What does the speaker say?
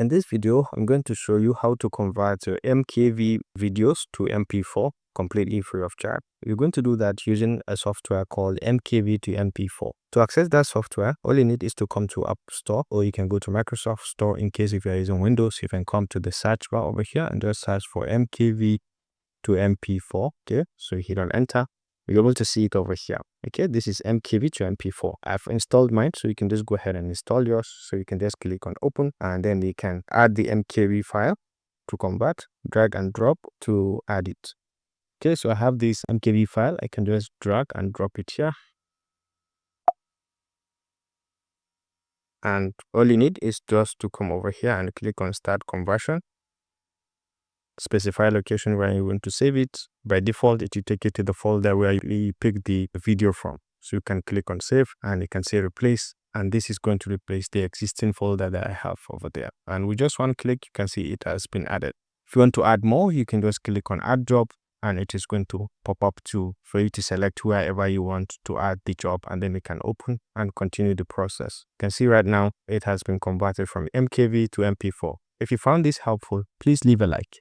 In this video, I'm going to show you how to convert your MKV videos to MP4 completely free of charge. You're going to do that using a software called mkv2mp4. To access that software, all you need is to come to App Store, or you can go to Microsoft Store. In case if you're using Windows, you can come to the search bar over here and just search for mkv2mp4. Okay, so you hit on enter. You're able to see it over here. Okay, this is mkv2mp4. I've installed mine, so you can just go ahead and install yours. So you can just click on open, and then you can add the mkv file to convert, drag and drop to add it. Okay, so I have this mkv file. I can just drag and drop it here, and all you need is just to come over here and click on start conversion. Specify location where you want to save it. By default, it will take you to the folder where you pick the video from. So you can click on save and you can say replace, and this is going to replace the existing folder that I have over there. And with just one click, you can see it has been added. If you want to add more, you can just click on add job, and it is going to pop up for you to select wherever you want to add the job, and then you can open and continue the process. You can see right now it has been converted from MKV to MP4. If you found this helpful, please leave a like.